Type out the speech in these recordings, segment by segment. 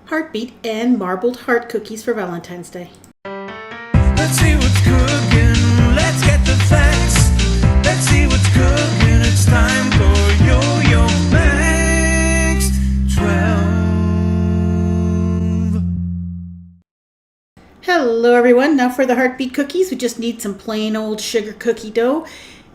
heartbeat and marbled heart cookies for Valentine's Day. Let's see what's cooking. Let's get the facts. Let's see what's cooking. It's time for Yo-Yo Max 12. Hello everyone. Now for the heartbeat cookies, we just need some plain old sugar cookie dough.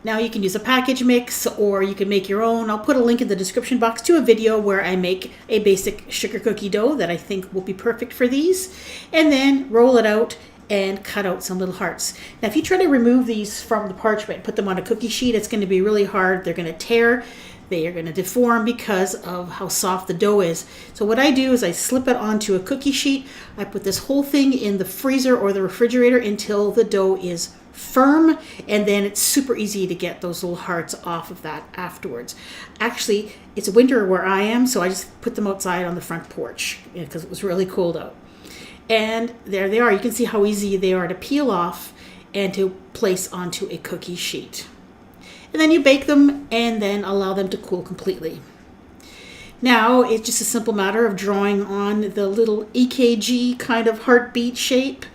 Now you can use a package mix or you can make your own. I'll put a link in the description box to a video where I make a basic sugar cookie dough that I think will be perfect for these. And then roll it out and cut out some little hearts. Now if you try to remove these from the parchment and put them on a cookie sheet, it's going to be really hard. They're going to tear. They are going to deform because of how soft the dough is. So what I do is I slip it onto a cookie sheet. I put this whole thing in the freezer or the refrigerator until the dough is firm, and then it's super easy to get those little hearts off of that afterwards. Actually, it's winter where I am, so I just put them outside on the front porch because it was really cold out. And there they are. You can see how easy they are to peel off and to place onto a cookie sheet. And then you bake them and then allow them to cool completely. Now it's just a simple matter of drawing on the little EKG kind of heartbeat shape.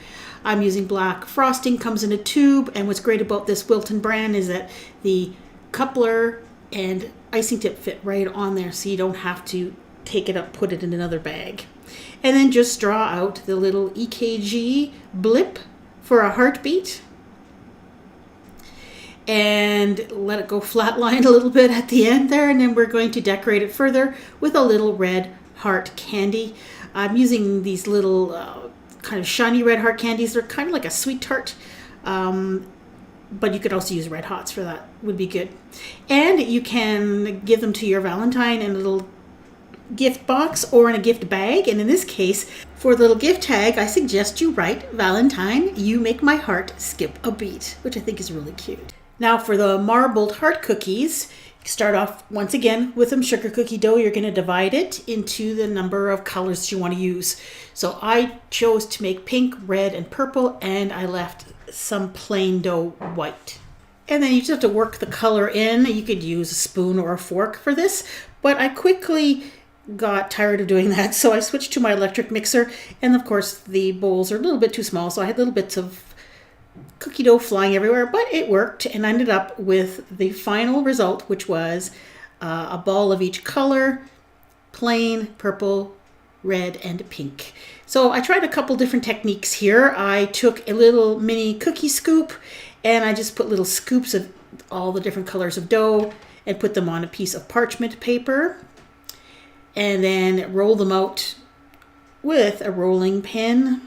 I'm using black frosting, comes in a tube, and what's great about this Wilton brand is that the coupler and icing tip fit right on there, so you don't have to take it up, put it in another bag. And then just draw out the little EKG blip for a heartbeat. And let it go flatline a little bit at the end there, and then we're going to decorate it further with a little red heart candy. I'm using these little kind of shiny red heart candies. They're kind of like a sweet tart, but you could also use red hots for that, would be good. And you can give them to your Valentine in a little gift box or in a gift bag. And in this case, for the little gift tag, I suggest you write, "Valentine, you make my heart skip a beat," which I think is really cute. Now for the marbled heart cookies, start off once again with some sugar cookie dough. You're going to divide it into the number of colors you want to use. So I chose to make pink, red, and purple, and I left some plain dough white. And then you just have to work the color in. You could use a spoon or a fork for this, but I quickly got tired of doing that, so I switched to my electric mixer. And of course the bowls are a little bit too small, so I had little bits of cookie dough flying everywhere, but it worked, and I ended up with the final result, which was a ball of each color: plain, purple, red, and pink. So I tried a couple different techniques here. I took a little mini cookie scoop and I just put little scoops of all the different colors of dough and put them on a piece of parchment paper, and then roll them out with a rolling pin,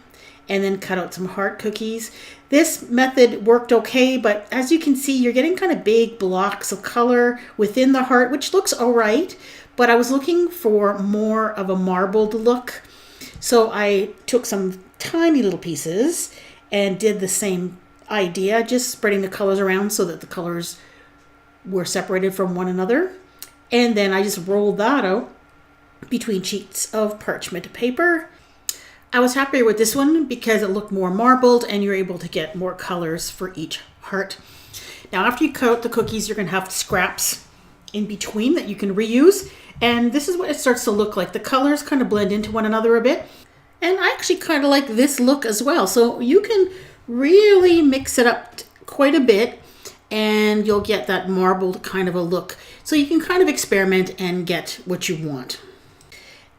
and then cut out some heart cookies. This method worked okay, but as you can see, you're getting kind of big blocks of color within the heart, which looks all right, but I was looking for more of a marbled look. So I took some tiny little pieces and did the same idea, just spreading the colors around so that the colors were separated from one another. And then I just rolled that out between sheets of parchment paper. I was happier with this one because it looked more marbled and you're able to get more colors for each heart. Now after you cut out the cookies, you're going to have scraps in between that you can reuse, and this is what it starts to look like. The colors kind of blend into one another a bit, and I actually kind of like this look as well. So you can really mix it up quite a bit and you'll get that marbled kind of a look. So you can kind of experiment and get what you want.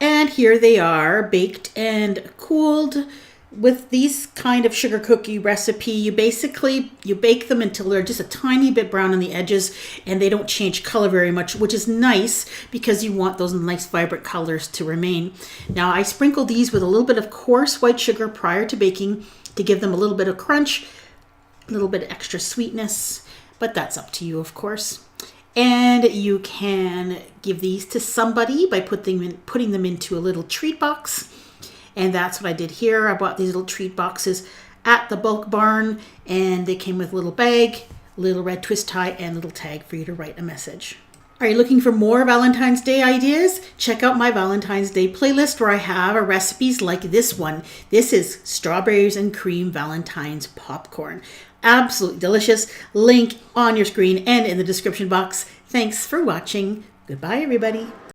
And here they are, baked and cooled. With these kind of sugar cookie recipe, you bake them until they're just a tiny bit brown on the edges and they don't change color very much, which is nice because you want those nice vibrant colors to remain. Now I sprinkle these with a little bit of coarse white sugar prior to baking to give them a little bit of crunch, a little bit of extra sweetness, but that's up to you, of course. And you can give these to somebody by putting them into a little treat box. And that's what I did here. I bought these little treat boxes at the bulk barn, and they came with a little bag, little red twist tie, and a little tag for you to write a message. Are you looking for more Valentine's Day ideas? Check out my Valentine's Day playlist where I have recipes like this one. This is strawberries and cream Valentine's popcorn. Absolutely delicious. Link on your screen and in the description box. Thanks for watching. Goodbye, everybody.